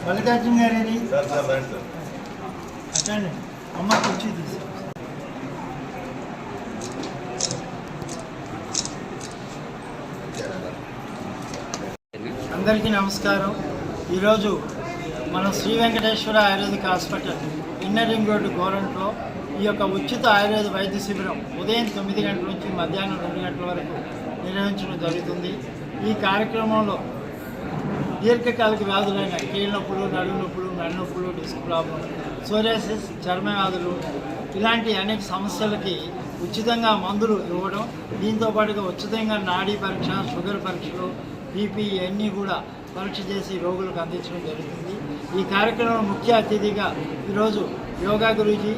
మల్లికార్జున గారి అటండి అమ్మ కూర్చి తీసి అందరికీ నమస్కారం. ఈరోజు మనం Shri Venkateswara Ayurvedic hospital inner ring road గోరంట్లో ఈ యొక్క ఉచిత ఆయుర్వేద వైద్య శిబిరం ఉదయం 9 గంటల నుంచి మధ్యాహ్నం 2 గంటల వరకు నిర్వహించడం జరుగుతుంది. ఈ కార్యక్రమంలో దీర్ఘకాలిక వ్యాధులైన కీళ్ళ నొప్పులు, నడుము నొప్పులు, మెడ నొప్పులు, డిస్క్ ప్రాబ్లం, సోరియాసిస్, చర్మ వ్యాధులు ఇలాంటి అనేక సమస్యలకి ఉచితంగా మందులు ఇవ్వడం, దీంతో పాటుగా ఉచితంగా నాడీ పరీక్ష, షుగర్ పరీక్షలు, బీపీ ఇవన్నీ కూడా పరీక్ష చేసి రోగులకు అందించడం జరుగుతుంది. ఈ కార్యక్రమంలో ముఖ్య అతిథిగా ఈరోజు యోగా గురూజీ,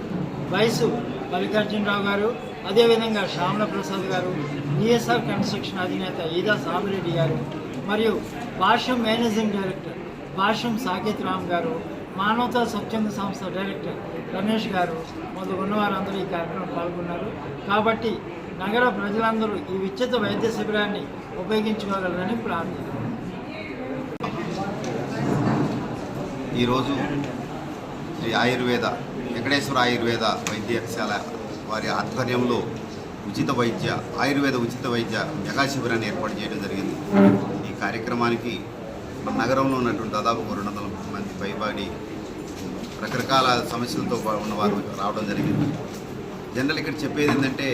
వయసు మల్లికార్జునరావు గారు, అదేవిధంగా శ్యామల ప్రసాద్ గారు, ఈఎస్ఆర్ కన్స్ట్రక్షన్ అధినేత ఈదా సామిరెడ్డి గారు, మరియు భాష్యం మేనేజింగ్ డైరెక్టర్ భాష్యం సాకేత్ రామ్ గారు, మానవతా స్వచ్ఛంద సంస్థ డైరెక్టర్ రమేష్ గారు మొదలుగున్న వారందరూ ఈ కార్యక్రమం పాల్గొన్నారు. కాబట్టి నగర ప్రజలందరూ ఈ ఉచిత వైద్య శిబిరాన్ని ఉపయోగించుకోగలరని ప్రార్థన. ఈరోజు శ్రీ ఆయుర్వేద వెంకటేశ్వర ఆయుర్వేద వైద్యశాల వారి ఆధ్వర్యంలో ఆయుర్వేద ఉచిత వైద్య మెగా శిబిరాన్ని ఏర్పాటు చేయడం జరిగింది. ఈ కార్యక్రమానికి మన నగరంలో ఉన్నటువంటి దాదాపు 200 మంది పైబడి రకరకాల సమస్యలతో ఉన్నవారు రావడం జరిగింది. జనరల్ ఇక్కడ చెప్పేది ఏంటంటే,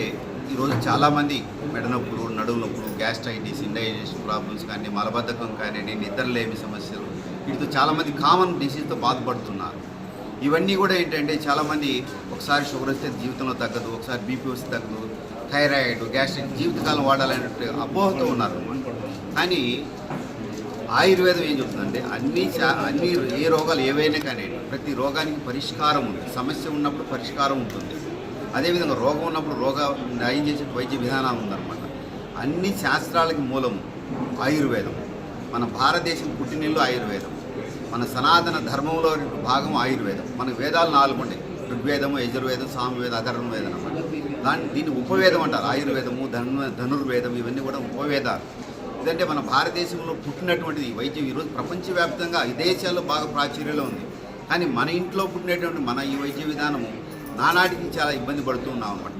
ఈరోజు చాలామంది మెడ నొప్పులు, నడుము నొప్పులు, గ్యాస్ట్రైటిస్, ఇండైజెషన్ ప్రాబ్లమ్స్ కానీ, మలబద్ధకం కానీ, నిద్రలేమి సమస్యలు, వీటితో చాలామంది కామన్ డిసీజ్తో బాధపడుతున్నారు. ఇవన్నీ కూడా ఏంటంటే, చాలామంది ఒకసారి షుగర్ వస్తే జీవితంలో తగ్గదు, ఒకసారి బీపీ వస్తే తగ్గదు, థైరాయిడ్, గ్యాస్ట్రిక్ జీవితకాలం వాడాలనే అపోహతో ఉన్నారు. కానీ ఆయుర్వేదం ఏం చెప్తుందంటే, అన్ని ఏ రోగాలు ఏవైనా కానీ ప్రతి రోగానికి పరిష్కారం ఉంది. సమస్య ఉన్నప్పుడు పరిష్కారం ఉంటుంది. అదేవిధంగా రోగం ఉన్నప్పుడు నయం చేసే వైద్య విధానాలు ఉందన్నమాట. అన్ని శాస్త్రాలకి మూలము ఆయుర్వేదం. మన భారతదేశం పుట్టినిల్లు ఆయుర్వేదం. మన సనాతన ధర్మంలో భాగం ఆయుర్వేదం. మన వేదాలు 4 ఉన్నాయి: ఋగ్వేదము, యజుర్వేదం, సామవేదం, అథర్వవేదం అన్నమాట. దీన్ని ఉపవేదం అంటారు. ఆయుర్వేదము, ధనుర్వేదం ఇవన్నీ కూడా ఉపవేదాలు. ఇదంటే మన భారతదేశంలో పుట్టినటువంటిది వైద్యం ఈరోజు ప్రపంచవ్యాప్తంగా విదేశాల్లో బాగా ప్రాచుర్యంలో ఉంది. కానీ మన ఇంట్లో పుట్టినటువంటి మన ఈ వైద్య విధానము నానాటికి చాలా ఇబ్బంది పడుతూ ఉన్నాం అన్నమాట.